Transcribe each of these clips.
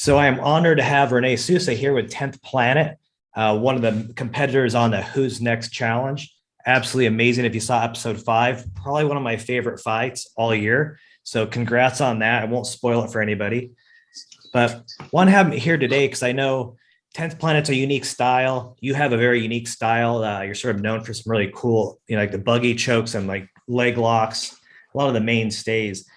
So I am honored to have Rene Sousa here with 10th Planet, one of the competitors on the Who's Next Challenge. Absolutely amazing. If you saw episode 5, probably one of my favorite fights all year. So congrats on that. I won't spoil it for anybody. But want to have him here today because I know 10th Planet's a unique style. You have a very unique style. You're sort of known for some really cool, like the buggy chokes and like leg locks, a lot of the mainstays.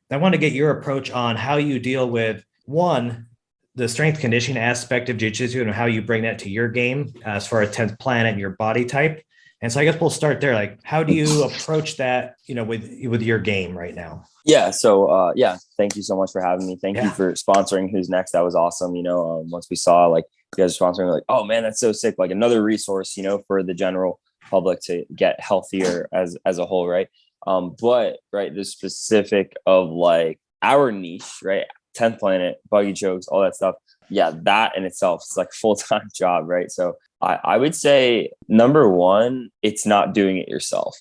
I want to get your approach on how you deal with one, the strength conditioning aspect of jiu-jitsu and how you bring that to your game as far as 10th Planet and your body type. And so I guess we'll start there. Like, how do you approach that, with your game right now? Yeah. So, thank you so much for having me. Thank you for sponsoring Who's Next. That was awesome. Once we saw like you guys are sponsoring, like, oh man, that's so sick. Like another resource, for the general public to get healthier as a whole. Right. But the specific of like our niche, right? 10th Planet, buggy chokes, all that stuff. Yeah, that in itself is like a full-time job, right? So I would say number one, it's not doing it yourself.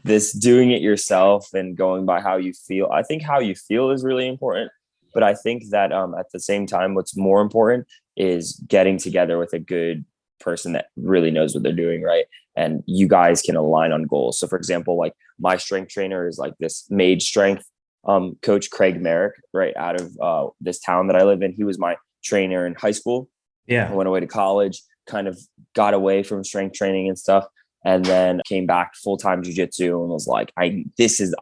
This doing it yourself and going by how you feel. I think how you feel is really important. But I think that at the same time, what's more important is getting together with a good person that really knows what they're doing, right? And you guys can align on goals. So for example, like my strength trainer is like this made strength coach Craig Merrick, right out of this town that I live in. He was my trainer in high school. I went away to college, kind of got away from strength training and stuff, and then came back full-time jiu-jitsu and was like, I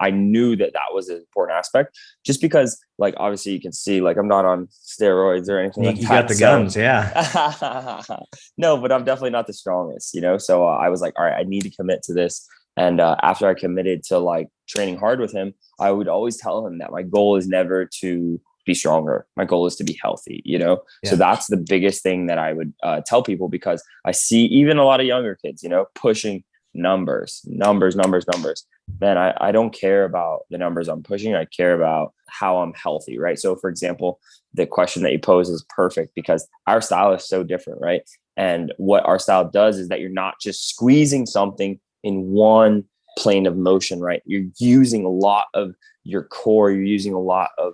knew that was an important aspect, just because like obviously you can see like I'm not on steroids or anything like that. You got the guns, yeah. No, but I'm definitely not the strongest, so I was like, all right, I need to commit to this. And after I committed to like training hard with him, I would always tell him that my goal is never to be stronger. My goal is to be healthy, So that's the biggest thing that I would tell people, because I see even a lot of younger kids, pushing numbers. Man, I don't care about the numbers I'm pushing. I care about how I'm healthy, right? So for example, the question that you pose is perfect because our style is so different, right? And what our style does is that you're not just squeezing something in one plane of motion, right? You're using a lot of your core. You're using a lot of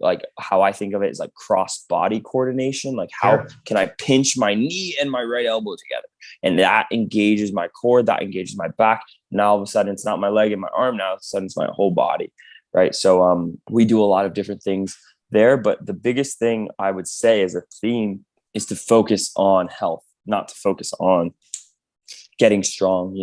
like how I think of it is like cross body coordination. Like how can I pinch my knee and my right elbow together? And that engages my core, that engages my back. Now all of a sudden it's not my leg and my arm. Now all of a sudden it's my whole body, right? So we do a lot of different things there. But the biggest thing I would say as a theme is to focus on health, not to focus on getting strong,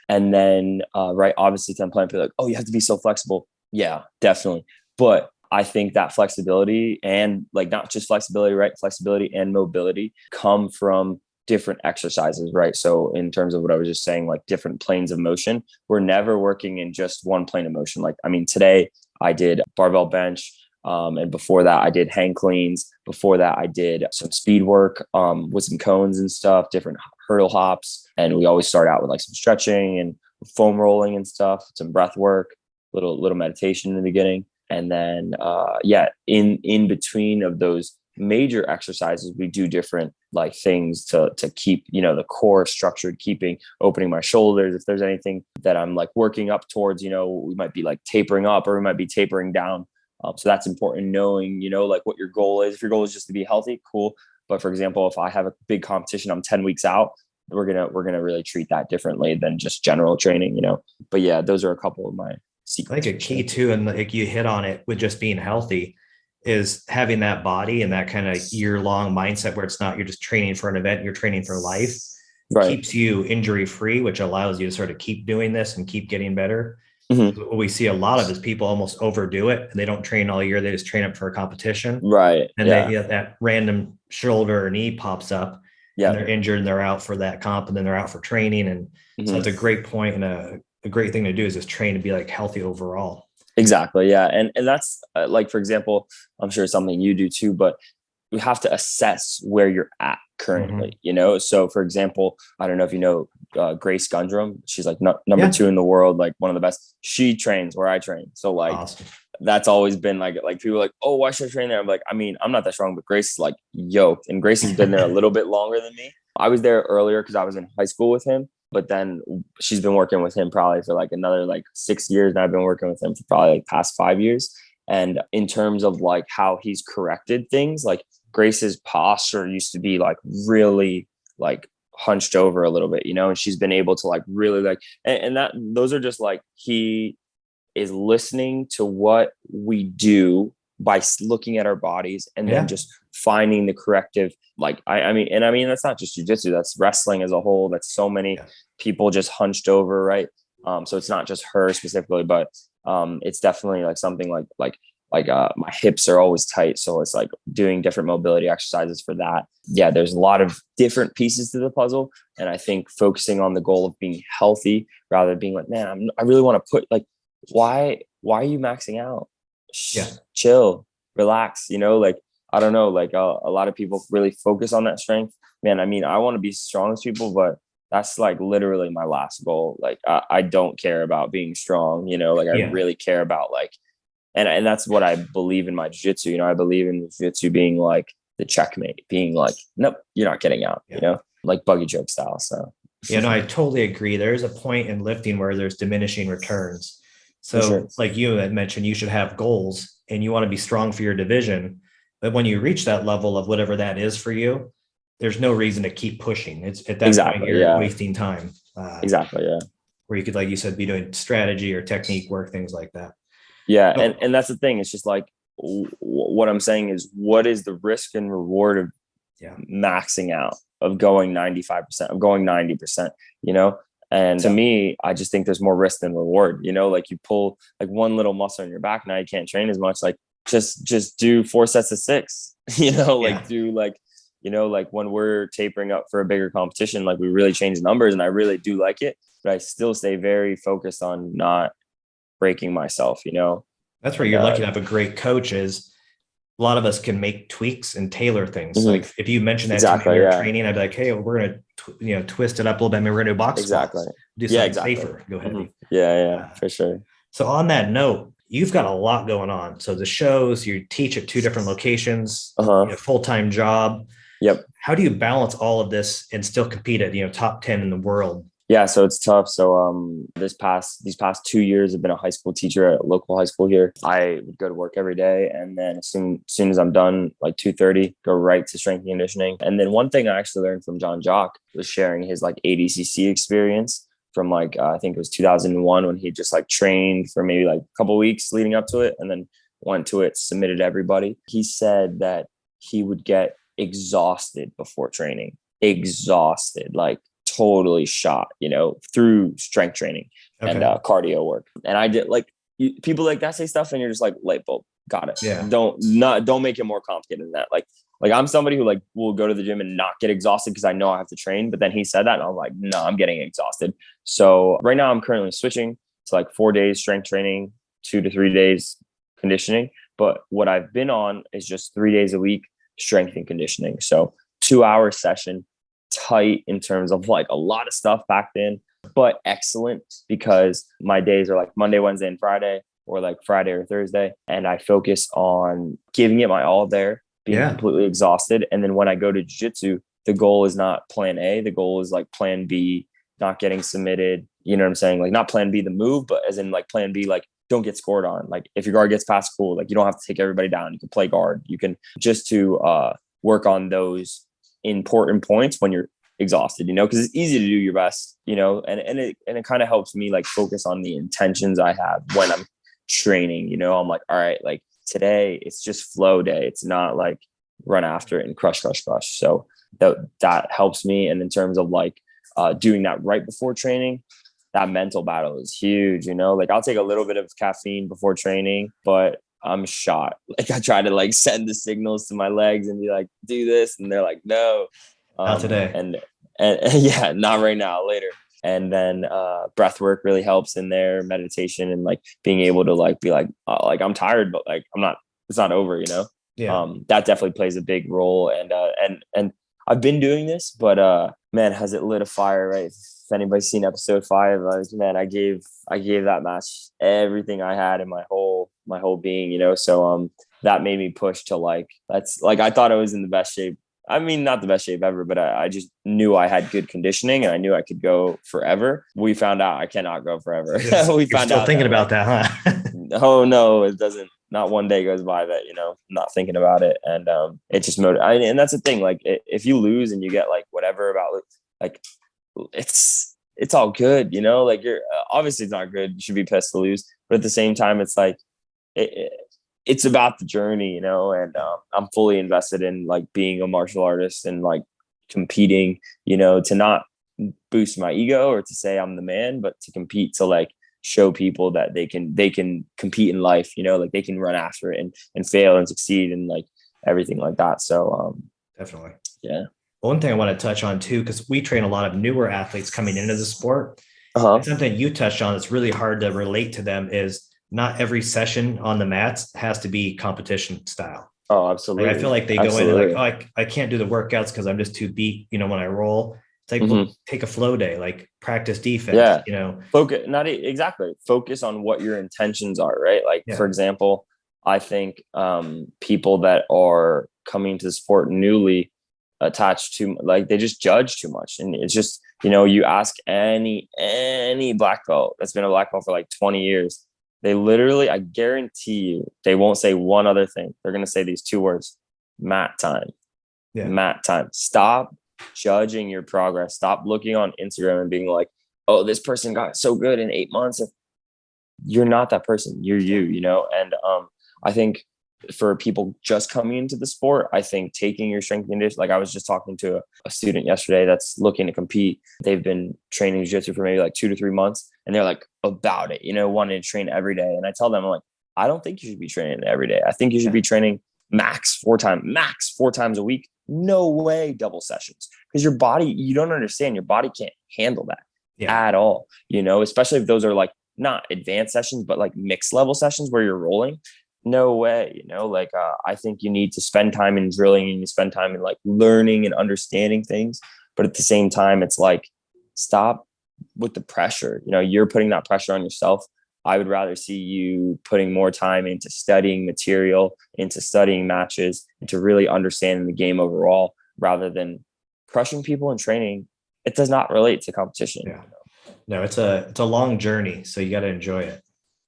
and then, obviously 10 Planet, like, oh, you have to be so flexible. Yeah, definitely. But I think that flexibility and like, not just flexibility, right? Flexibility and mobility come from different exercises, right? So in terms of what I was just saying, like different planes of motion, we're never working in just one plane of motion. Like, I mean, today I did barbell bench. And before that, I did hang cleans. Before that, I did some speed work with some cones and stuff, different hurdle hops. And we always start out with like some stretching and foam rolling and stuff, some breath work, little meditation in the beginning. And then, in between of those major exercises, we do different like things to keep, the core structured, opening my shoulders. If there's anything that I'm like working up towards, we might be like tapering up or we might be tapering down. So that's important, knowing, like what your goal is. If your goal is just to be healthy, cool. But for example, if I have a big competition, I'm 10 weeks out, we're gonna really treat that differently than just general training, But yeah, those are a couple of my secrets. Like a key too, and like you hit on it with just being healthy, is having that body and that kind of year-long mindset where it's not you're just training for an event, you're training for life. Right. Keeps you injury free, which allows you to sort of keep doing this and keep getting better. Mm-hmm. What we see a lot of is people almost overdo it and they don't train all year. They just train up for a competition. Right. And that random shoulder or knee pops up and they're injured and they're out for that comp and then they're out for training. And so that's a great point. And a great thing to do is just train to be like healthy overall. Exactly. Yeah. And that's like, for example, I'm sure it's something you do too, but we have to assess where you're at currently, So for example, I don't know if you know Grace Gundrum. She's like number 2 in the world, like one of the best. She trains where I train. So like, awesome. That's always been like people are like, oh, why should I train there? I'm like, I mean, I'm not that strong, but Grace is like yoked, and Grace has been there a little bit longer than me. I was there earlier because I was in high school with him, but then she's been working with him probably for like another like 6 years. And I've been working with him for probably like past 5 years. And in terms of like how he's corrected things, like Grace's posture used to be like really like hunched over a little bit, you know, and she's been able to like really like, and that those are just like, he is listening to what we do by looking at our bodies and then just finding the corrective. Like, I mean, that's not just jujitsu, that's wrestling as a whole. That's so many people just hunched over. Right. So it's not just her specifically, but it's definitely like something like my hips are always tight. So it's like doing different mobility exercises for that. Yeah. There's a lot of different pieces to the puzzle. And I think focusing on the goal of being healthy rather than being like, man, I really want to put like, why are you maxing out? Chill, relax, you know, like, I don't know, like a lot of people really focus on that strength, man. I mean, I want to be strong as people, but that's like literally my last goal. Like, I don't care about being strong, you know, like I really care about like, and that's what I believe in my jiu-jitsu. You know, I believe in jiu-jitsu being like the checkmate, being like, nope, you're not getting out, you know, like buggy joke style. So, no, I totally agree. There's a point in lifting where there's diminishing returns. So like you had mentioned, you should have goals and you want to be strong for your division. But when you reach that level of whatever that is for you, there's no reason to keep pushing. It's at that point you're wasting time. Where you could, like you said, be doing strategy or technique work, things like that. Yeah. And that's the thing. It's just like, what I'm saying is, what is the risk and reward of maxing out, of going 95%, of going 90%, you know? And to me, I just think there's more risk than reward, you know, like you pull like one little muscle in your back. Now you can't train as much. Like just do 4 sets of 6, you know, like do like, you know, like when we're tapering up for a bigger competition, like we really change numbers and I really do like it, but I still stay very focused on not breaking myself, you know. That's where you're lucky to have a great coach. Is a lot of us can make tweaks and tailor things. Like if you mentioned that to me when you're training, I'd be like, hey, we're going to twist it up a little bit. Maybe we're going to do box squats, do something safer, go heavy. For sure. So on that note, you've got a lot going on. So the shows, you teach at 2 different locations, full-time job. How do you balance all of this and still compete at, top 10 in the world? Yeah, so it's tough. So these past 2 years, I've been a high school teacher at a local high school here. I would go to work every day, and then as soon as I'm done, like 2:30, go right to strength and conditioning. And then one thing I actually learned from John Jock was sharing his like ADCC experience from like I think it was 2001, when he just like trained for maybe like a couple of weeks leading up to it, and then went to it, submitted everybody. He said that he would get exhausted before training, like totally shot, through strength training and cardio work. And I did like people like that say stuff and you're just like, light bulb, got it. Yeah. Don't make it more complicated than that. Like I'm somebody who like will go to the gym and not get exhausted because I know I have to train. But then he said that and I'm like, no, I'm getting exhausted. So right now I'm currently switching to like 4 days strength training, 2 to 3 days conditioning. But what I've been on is just 3 days a week strength and conditioning. So 2-hour session, tight in terms of like a lot of stuff packed in, but excellent because my days are like Monday, Wednesday, and Friday, or like Friday or Thursday. And I focus on giving it my all there, being completely exhausted. And then when I go to jiu-jitsu, the goal is not plan A. The goal is like plan B, not getting submitted. You know what I'm saying? Like not plan B, the move, but as in like plan B, like don't get scored on. Like if your guard gets past, cool. Like you don't have to take everybody down. You can play guard. You can just to work on those important points when you're exhausted, because it's easy to do your best, and it kind of helps me like focus on the intentions I have when I'm training. I'm like, all right, like today it's just flow day. It's not like run after it and crush. So that helps me. And in terms of like doing that right before training, that mental battle is huge. Like I'll take a little bit of caffeine before training, but I'm shot. Like I try to like send the signals to my legs and be like, do this. And they're like, no, not today. And yeah, not right now, later. And then breath work really helps in there, meditation, and like being able to like be like, I'm tired, but like it's not over, that definitely plays a big role. And I've been doing this, but man, has it lit a fire, right? If anybody's seen episode 5, I gave that match everything I had in my whole being, so that made me push to like, that's like, I thought I was in the best shape. I mean, not the best shape ever, but I just knew I had good conditioning and I knew I could go forever. We found out I cannot go forever. We found out thinking about that, huh? Oh no, it doesn't not one day goes by that, you know, I'm not thinking about it. And it just and that's the thing. Like if you lose and you get like whatever about it, like it's all good, you know, like you're obviously it's not good. You should be pissed to lose, but at the same time, it's like, it's about the journey, you know, and I'm fully invested in like being a martial artist and like competing, you know, to not boost my ego or to say I'm the man, but to compete, to like show people that they can compete in life, you know, like they can run after it and fail and succeed and like everything like that. So Definitely. yeah. One thing I want to touch on too, because we train a lot of newer athletes coming into the sport. And something you touched on that's really hard to relate to them is not every session on the mats has to be competition style. Oh, absolutely. Like I feel like they go in and like, oh, I can't do the workouts because I'm just too beat, you know, when I roll. It's like, well, take a flow day, like practice defense, you know. Focus, exactly. Focus on what your intentions are, right? Like, for example, I think people that are coming to the sport newly attached to, like, they just judge too much. And it's just, you know, you ask any black belt that's been a black belt for like 20 years, they literally, I guarantee you, they won't say one other thing. They're going to say these two words: mat time. Mat time. Stop judging your progress. Stop looking on Instagram and being like, oh, this person got so good in 8 months. You're not that person. You're you know? And I think for people just coming into the sport, I think taking your strength and conditioning, like I was just talking to a student yesterday that's looking to compete. They've been training jiu-jitsu for maybe like 2 to 3 months, and they're like about it, you know, wanting to train every day. And I tell them, I'm like, I don't think you should be training every day. I think you should be training max four times a week. No way double sessions, because your body, you don't understand, your body can't handle that at all, you know, especially if those are like not advanced sessions, but like mixed level sessions where you're rolling. No way, you know, like I think you need to spend time in drilling and you spend time in like learning and understanding things. But at the same time, it's like, stop with the pressure. You know, you're putting that pressure on yourself. I would rather see you putting more time into studying material, into studying matches, into really understanding the game overall, rather than crushing people in training. It does not relate to competition. Yeah. No, it's a long journey, so you got to enjoy it.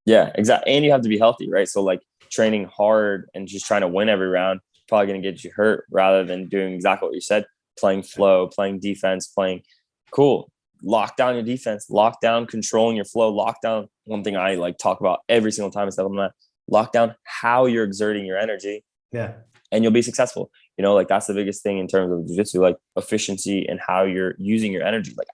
Yeah, exactly. And you have to be healthy, right? So like training hard and just trying to win every round, probably going to get you hurt, rather than doing exactly what you said, playing flow, playing defense, playing cool. Lock down your defense, lock down controlling your flow, lock down. One thing I like talk about every single time is that lock down how you're exerting your energy. Yeah. And you'll be successful. You know, like that's the biggest thing in terms of jiu-jitsu, like efficiency and how you're using your energy. Like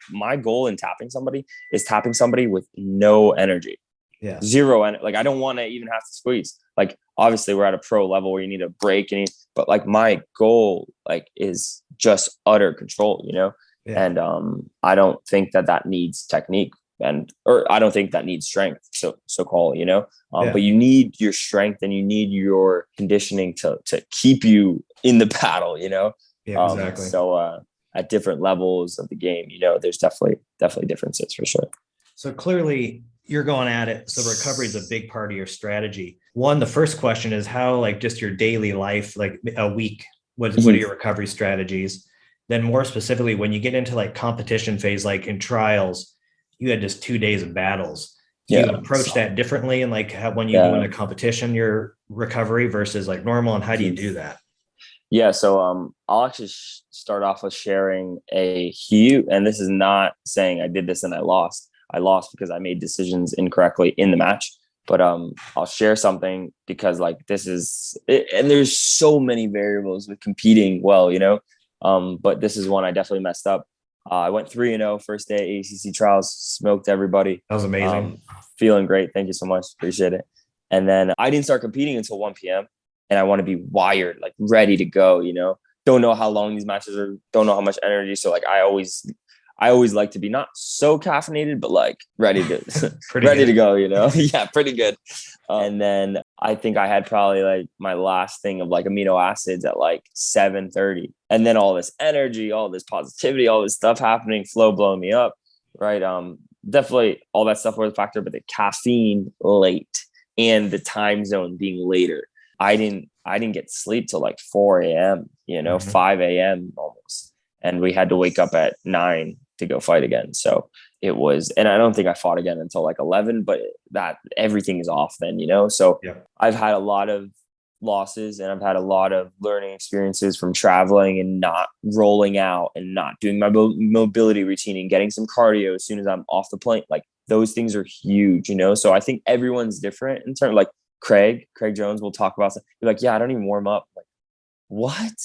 my goal in tapping somebody is tapping somebody with no energy. Yeah. Zero. And like, I don't want to even have to squeeze. Like, obviously we're at a pro level where you need a break but like my goal like is just utter control, you know? Yeah. And I don't think that needs technique or I don't think that needs strength. So call, you know, but you need your strength and you need your conditioning to keep you in the battle, you know? Yeah, exactly. So at different levels of the game, you know, there's definitely differences for sure. So clearly you're going at it. So recovery is a big part of your strategy. The first question is how, like, just your daily life, like a week, what are your recovery strategies? Then more specifically, when you get into like competition phase, like in trials, you had just 2 days of battles. Do you approach that differently? And like when you go into competition, your recovery versus like normal, and how do you do that? Yeah. So I'll actually start off with sharing and this is not saying I did this and I lost. I lost because I made decisions incorrectly in the match. But I'll share something because like this is it, and there's so many variables with competing well, you know. But this is one I definitely messed up. I went 3-0 first day ACC trials, smoked everybody. That was amazing. Feeling great. Thank you so much. Appreciate it. And then I didn't start competing until 1 p.m. and I want to be wired, like ready to go, you know. Don't know how long these matches are, don't know how much energy. So like I always like to be not so caffeinated, but like ready to go, you know? Yeah, pretty good. And then I think I had probably like my last thing of like amino acids at like 7:30. And then all this energy, all this positivity, all this stuff happening, flow blowing me up, right? Definitely all that stuff was a factor, but the caffeine late and the time zone being later. I didn't get sleep till like 4 a.m., you know, 5 a.m. almost. And we had to wake up at 9 to go fight again. So it was, and I don't think I fought again until like 11, but that everything is off then, So Yep. I've had a lot of losses and I've had a lot of learning experiences from traveling and not rolling out and not doing my mobility routine and getting some cardio as soon as I'm off the plane. Like those things are huge, So I think everyone's different in terms, like Craig Jones will talk about something. You're like, yeah, I don't even warm up. Like, what?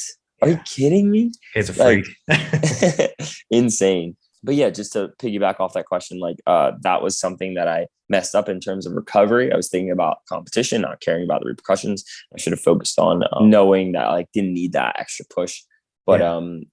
Are you kidding me? He's a freak. Like, insane. But yeah, just to piggyback off that question, like that was something that I messed up in terms of recovery. I was thinking about competition, not caring about the repercussions. I should have focused on knowing that I like didn't need that extra push. But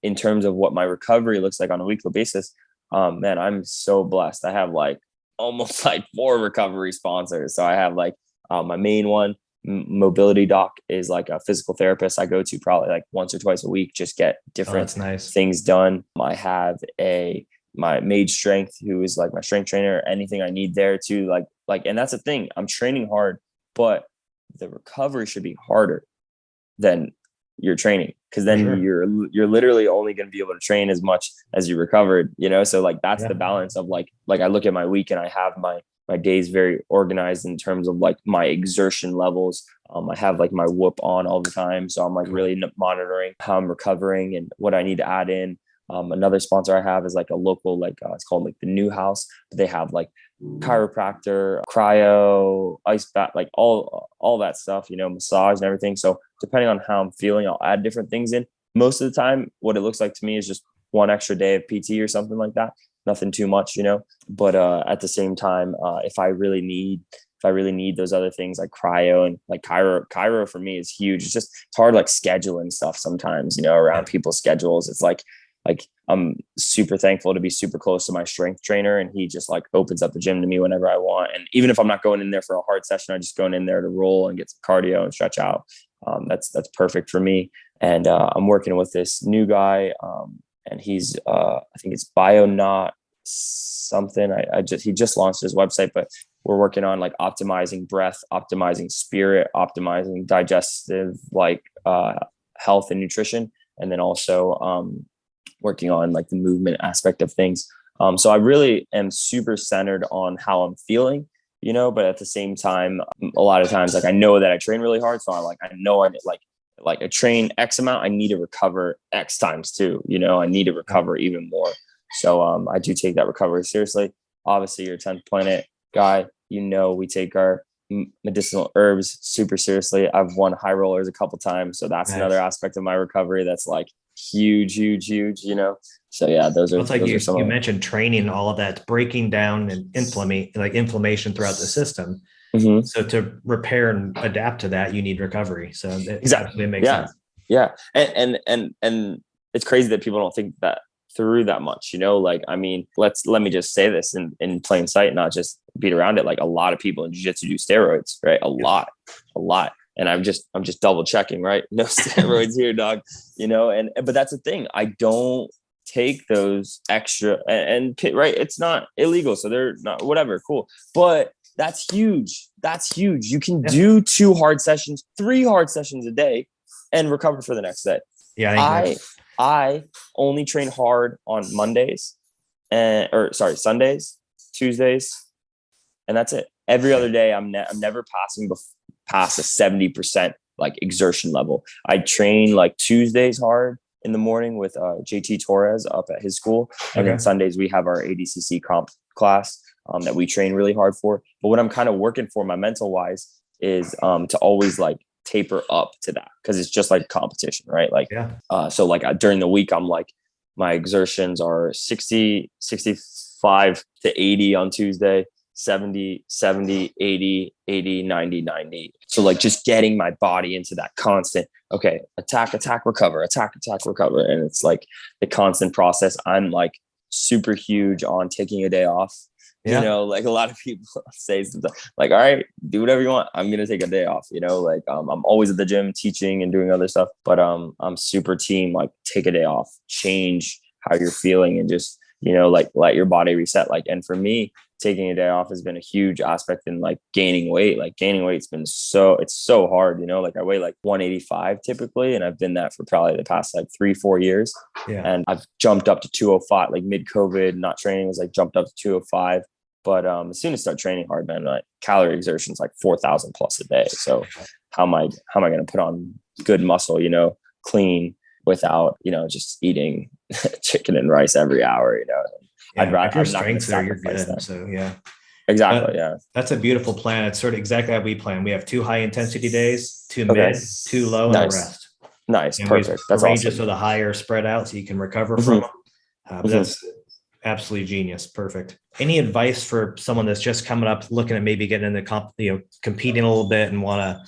in terms of what my recovery looks like on a weekly basis, man, I'm so blessed. I have like almost like 4 recovery sponsors. So I have like my main one, Mobility Doc, is like a physical therapist I go to probably like once or twice a week, just get different things done. I have my Mage Strength, who is like my strength trainer, anything I need there too. Like, and that's the thing, I'm training hard, but the recovery should be harder than your training. Cause then you're literally only going to be able to train as much as you recovered, So like, that's the balance of like I look at my week and I have my days very organized in terms of like my exertion levels. I have like my whoop on all the time. So I'm like really monitoring how I'm recovering and what I need to add in. Another sponsor I have is like a local, like it's called like the New House. They have like chiropractor, cryo, ice bath, like all that stuff, massage and everything. So depending on how I'm feeling, I'll add different things in. Most of the time, what it looks like to me is just 1 extra day of PT or something like that. Nothing too much, but at the same time, if I really need those other things like cryo and like chiro for me is huge. It's hard, like scheduling stuff sometimes, around people's schedules. It's like I'm super thankful to be super close to my strength trainer, and he just like opens up the gym to me whenever I want. And even if I'm not going in there for a hard session, I just going in there to roll and get some cardio and stretch out. That's perfect for me. And I'm working with this new guy, and he's I think it's Bionaut something. He just launched his website, but we're working on like optimizing breath, optimizing spirit, optimizing digestive, like health and nutrition, and then also working on like the movement aspect of things. So I really am super centered on how I'm feeling, but at the same time, a lot of times, like I know that I train really hard. So I know I like I train X amount, I need to recover X times too, I need to recover even more. So I do take that recovery seriously. Obviously, your 10th Planet guy, we take our medicinal herbs super seriously. I've won high rollers a couple times. So that's another aspect of my recovery that's like huge, So yeah, those are some. You mentioned training, all of that breaking down and inflammation throughout the system. Mm-hmm. So to repair and adapt to that, you need recovery. So it absolutely makes sense. Yeah. And it's crazy that people don't think that through that much, like, I mean, let me just say this in plain sight, not just beat around it. Like a lot of people in jiu-jitsu do steroids, right? A lot. And I'm just double checking, right? No steroids here, dog, but that's the thing. I don't take those extra and right. It's not illegal. So they're not, whatever. Cool. But that's huge. You can do 2 hard sessions, 3 hard sessions a day and recover for the next day. Yeah. I only train hard on Mondays Sundays, Tuesdays, and that's it. Every other day, I'm never passing past a 70% like exertion level. I train like Tuesdays hard in the morning with JT Torres up at his school, and then Sundays we have our ADCC comp class that we train really hard for. But what I'm kind of working for, my mental wise, is to always like taper up to that, because it's just like competition, right? Like so like during the week, I'm like, my exertions are 65 to 80 on Tuesday, 70 80 90. So like just getting my body into that constant attack recover, and it's like the constant process. I'm like super huge on taking a day off. Like a lot of people say like, all right, do whatever you want, I'm gonna take a day off. Like I'm always at the gym teaching and doing other stuff, but I'm super team like take a day off, change how you're feeling, and just you know, like let your body reset. Like, and for me, taking a day off has been a huge aspect in like gaining weight. Like gaining weight's been it's so hard, you know, like I weigh like 185 typically. And I've been that for probably the past like 3-4 years. Yeah. And I've jumped up to 205, like mid COVID, not training, was like jumped up to 205. But as soon as I start training hard, man, like calorie exertion is like 4,000 plus a day. So how am I going to put on good muscle, you know, clean without, you know, just eating chicken and rice every hour, you know? Yeah, I'd rather, if your I'm not going to strength's there, you're sacrifice good. that. So yeah. Exactly. Yeah. That's a beautiful plan. It's sort of exactly how we plan. We have 2 high intensity days, 2 Okay. mid, 2 low, and the Nice. rest. Nice. And Perfect. That's arrange awesome. it so the higher spread out so you can recover Mhm. from them. But Mhm. that's absolutely genius. Perfect. Any advice for someone that's just coming up, looking at maybe getting into competing a little bit and want to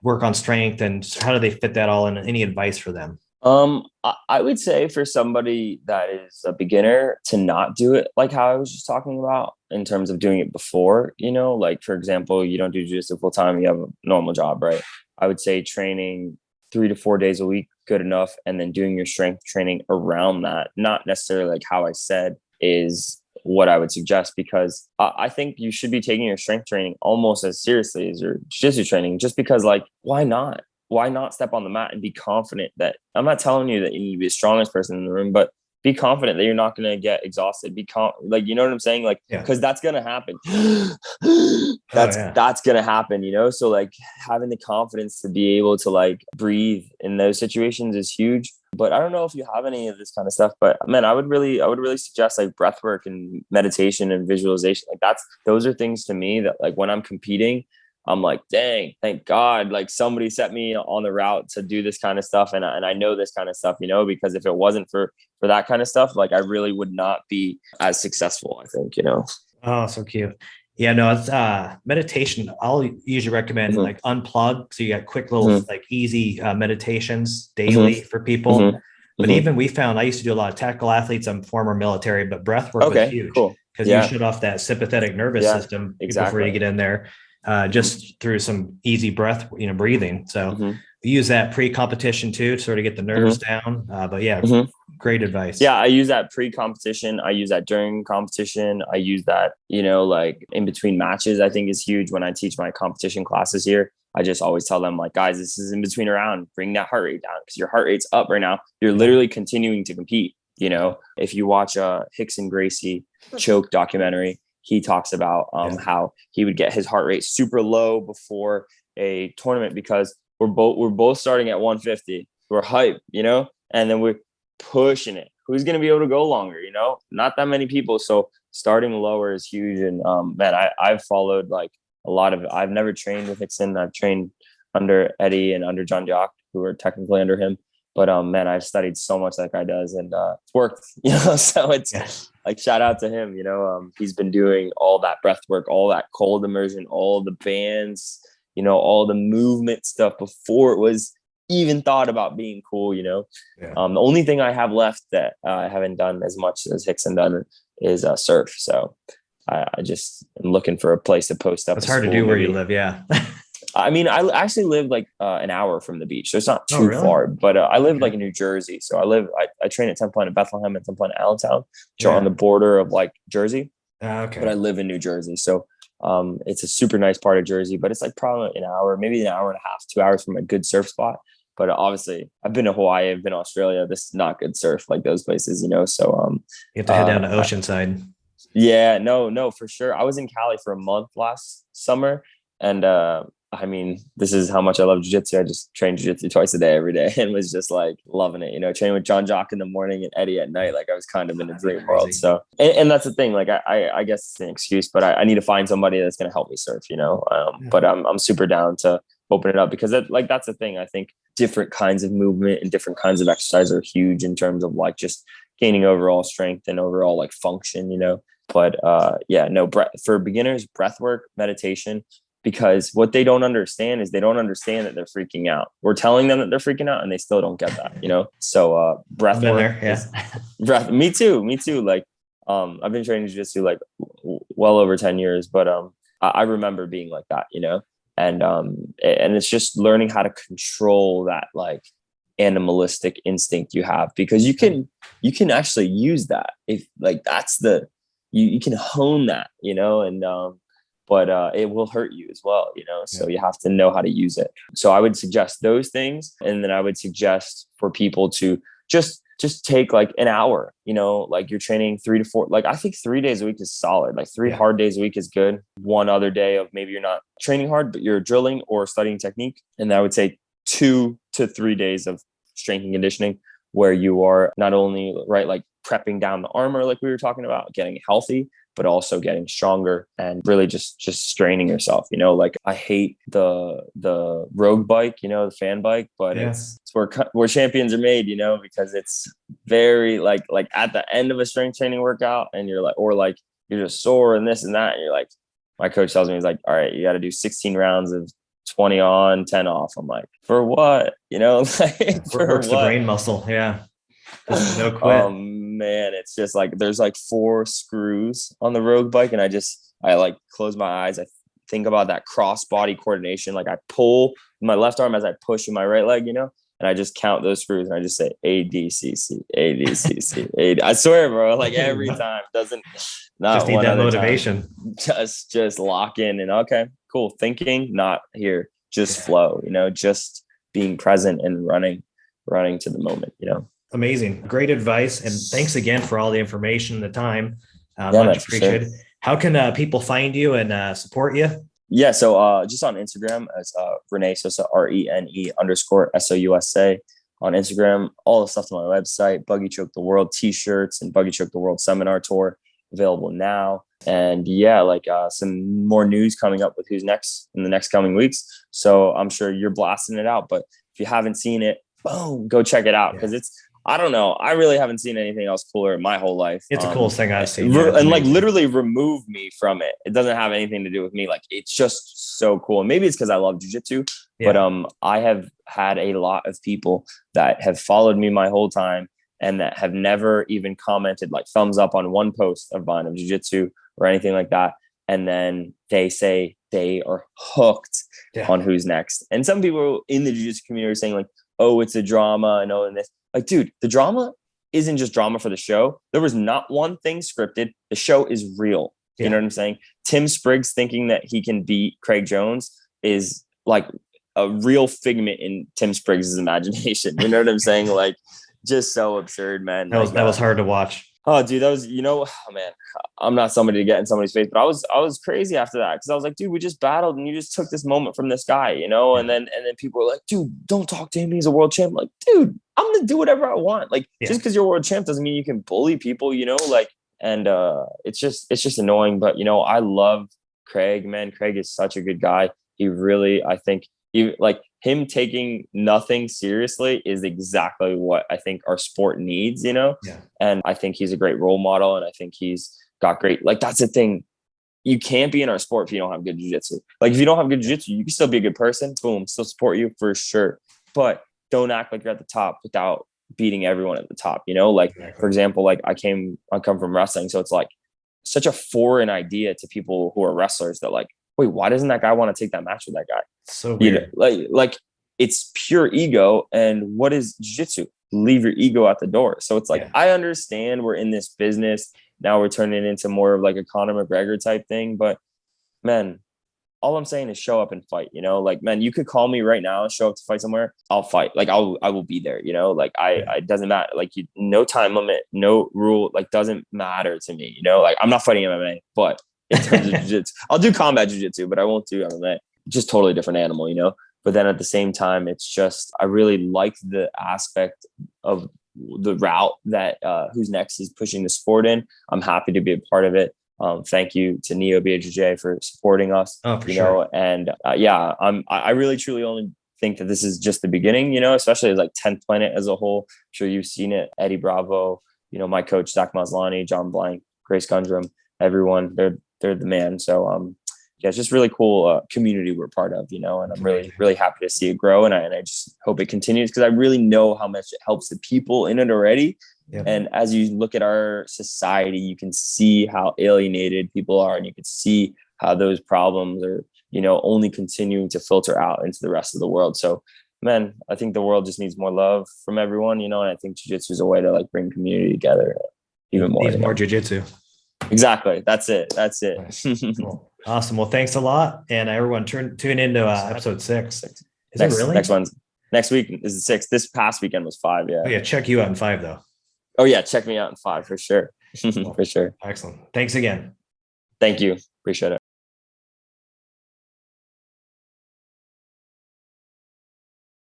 work on strength, and how do they fit that all in? Any advice for them? I would say for somebody that is a beginner to not do it like how I was just talking about in terms of doing it before, you know, like for example, you don't do jiu-jitsu full time, you have a normal job, right? I would say training 3 to 4 days a week, good enough. And then doing your strength training around that, not necessarily like how I said is what I would suggest, because I think you should be taking your strength training almost as seriously as your jiu-jitsu training, just because like, why not? Why not step on the mat and be confident that I'm not telling you that you need to be the strongest person in the room, but be confident that you're not going to get exhausted. Like, you know what I'm saying? Like, cause that's going to happen. That's going to happen, you know? So like having the confidence to be able to like breathe in those situations is huge. But I don't know if you have any of this kind of stuff, but man, I would really suggest like breath work and meditation and visualization. Like those are things to me that like when I'm competing, I'm like, dang, thank God, like somebody set me on the route to do this kind of stuff. And I know this kind of stuff, you know, because if it wasn't for that kind of stuff, like I really would not be as successful, I think, you know. Oh, so cute. Yeah, no, it's meditation. I'll usually recommend like unplug. So you got quick little like easy meditations daily for people. But even we found, I used to do a lot of tactical athletes. I'm former military, but breath work was huge because you shut off that sympathetic nervous system before you get in there. Just through some easy breath, breathing. So we use that pre-competition too, to sort of get the nerves down. But yeah, great advice. Yeah. I use that pre-competition. I use that during competition. I use that, you know, like in between matches, I think is huge. When I teach my competition classes here, I just always tell them like, guys, this is in between a round, bring that heart rate down because your heart rate's up right now. You're literally continuing to compete. You know, if you watch Hickson Gracie choke documentary, he talks about how he would get his heart rate super low before a tournament because we're both starting at 150. We're hype, you know, and then we're pushing it. Who's going to be able to go longer? You know, not that many people. So starting lower is huge. And man, I've followed like a lot of. I've never trained with Hickson. I've trained under Eddie and under John Jock, who are technically under him. But man, I've studied so much that guy does, and it's worked. You know, so it's like shout out to him. You know, he's been doing all that breath work, all that cold immersion, all the bands, you know, all the movement stuff before it was even thought about being cool. You know, the only thing I have left that I haven't done as much as Hickson done is surf. So I just am looking for a place to post up. It's hard to do where you live. Yeah. I mean, I actually live like an hour from the beach, so it's not too far. But I live like in New Jersey, so I train at 10 Planet Bethlehem and 10 Planet Allentown, which are on the border of like Jersey. But I live in New Jersey, so it's a super nice part of Jersey. But it's like probably an hour, maybe an hour and a half, 2 hours from a good surf spot. But obviously, I've been to Hawaii, I've been to Australia. This is not good surf like those places, you know. So you have to head down to Oceanside. Yeah, no, for sure. I was in Cali for a month last summer, and I mean, this is how much I love jiu-jitsu. I just trained jiu-jitsu twice a day, every day, and was just like loving it, you know, training with John Jock in the morning and Eddie at night. Like I was kind of in a dream world. So, and that's the thing, like, I guess it's an excuse, but I need to find somebody that's going to help me surf, you know? But I'm super down to open it up because that's the thing. I think different kinds of movement and different kinds of exercise are huge in terms of like just gaining overall strength and overall like function, you know? But for beginners, breath work, meditation, because what they don't understand is they don't understand that they're freaking out. We're telling them that they're freaking out and they still don't get that, you know? So breath work. Breath. Me too. Like I've been training jiu-jitsu like well over 10 years, but I remember being like that, you know? And it's just learning how to control that like animalistic instinct you have, because you can actually use that if like that's the you can hone that, and but it will hurt you as well, so you have to know how to use it. So I would suggest those things, and then I would suggest for people to just take like an hour, like you're training 3 to 4, like I think 3 days a week is solid. Like 3 hard days a week is good. One other day of maybe you're not training hard, but you're drilling or studying technique. And I would say 2 to 3 days of strength and conditioning, where you are not only like prepping down the armor, like we were talking about, getting healthy, but also getting stronger and really just straining yourself. Like I hate the rogue bike, the fan bike, but it's where champions are made, because it's very like at the end of a strength training workout, and you're like, or like you're just sore and this and that, and you're like, my coach tells me, he's like, all right, you got to do 16 rounds of 20 on, 10 off. I'm like, for what? Like, for works what? The brain muscle. Yeah. Just no quit. Man, it's just like there's like 4 screws on the rogue bike, and I like close my eyes. I think about that cross body coordination. Like I pull my left arm as I push in my right leg, and I just count those screws, and I just say ADCC, ADCC, AD. I swear, bro, like every time. Not just need one that other motivation. Time. Just lock in, and okay, cool. Thinking, not here, just flow, just being present and running to the moment, Amazing. Great advice. And thanks again for all the information and the time. Much appreciated. Sure. How can people find you and support you? Yeah. So just on Instagram as Rene Sousa, RENE_SOUSA on Instagram. All the stuff on my website, Buggy Choke the World t-shirts and Buggy Choke the World seminar tour available now. And some more news coming up with who's next in the next coming weeks. So I'm sure you're blasting it out. But if you haven't seen it, boom, go check it out, because I don't know. I really haven't seen anything else cooler in my whole life. It's the coolest thing I've seen. And like literally remove me from it. It doesn't have anything to do with me. Like it's just so cool. And maybe it's because I love jiu-jitsu, but I have had a lot of people that have followed me my whole time and that have never even commented like thumbs up on one post of mine of jiu-jitsu or anything like that. And then they say they are hooked on who's next. And some people in the jiu-jitsu community are saying like, oh, it's a drama and oh, and this. Like, dude, the drama isn't just drama for the show. There was not one thing scripted. The show is real. You know what I'm saying? Tim Spriggs thinking that he can beat Craig Jones is like a real figment in Tim Spriggs' imagination. You know what I'm saying? Like, just so absurd, man. That was hard to watch. Oh, dude, that was, oh man, I'm not somebody to get in somebody's face, but I was crazy after that, because I was like, dude, we just battled and you just took this moment from this guy, and then people were like, dude, don't talk to him, he's a world champ. I'm like, dude, I'm gonna do whatever I want. Like, just because you're a world champ doesn't mean you can bully people, like, and it's just annoying. But I love Craig, man. Craig is such a good guy. He really, I think, him taking nothing seriously is exactly what I think our sport needs, and I think he's a great role model, and I think he's got great, like, that's the thing. You can't be in our sport if you don't have good jiu-jitsu. Like, if you don't have good jiu-jitsu, you can still be a good person. Boom, still support you for sure. But don't act like you're at the top without beating everyone at the top, Like, for example, like I come from wrestling. So it's like such a foreign idea to people who are wrestlers that like, wait, why doesn't that guy want to take that match with that guy? So weird. Like it's pure ego. And what is jiu-jitsu? Leave your ego at the door. So it's like, I understand we're in this business. Now we're turning it into more of like a Conor McGregor type thing. But man, all I'm saying is show up and fight, like, man, you could call me right now and show up to fight somewhere. I'll fight. Like I will be there, like it doesn't matter. Like no time limit, no rule, like doesn't matter to me, like I'm not fighting MMA, but in terms of jiu-jitsu, I'll do combat jiu-jitsu, but I won't do MMA. Just totally different animal, but then at the same time, it's just, I really like the aspect of the route that Who's Next is pushing the sport in. I'm happy to be a part of it. Thank you to Neo BJJ for supporting us, sure. And I really truly only think that this is just the beginning, especially as like 10th Planet as a whole. I'm sure you've seen it. Eddie Bravo, my coach, Zach Maslany, John Blank, Grace Gundrum, everyone, they're the man. So, it's just really cool community we're part of, and I'm really, really happy to see it grow. And I just hope it continues, because I really know how much it helps the people in it already. Yep. And as you look at our society, you can see how alienated people are, and you can see how those problems are, only continuing to filter out into the rest of the world. So man, I think the world just needs more love from everyone, and I think jiu-jitsu is a way to like bring community together even more. Needs more jujitsu. Exactly. That's it. Nice. Cool. Awesome. Well, thanks a lot. And everyone tune into episode 6. Is it really? Next week is the 6th. This past weekend was 5. Yeah. Oh, yeah. Check you out in 5 though. Oh yeah. Check me out in 5 for sure. Cool. For sure. Excellent. Thanks again. Thank you. Appreciate it.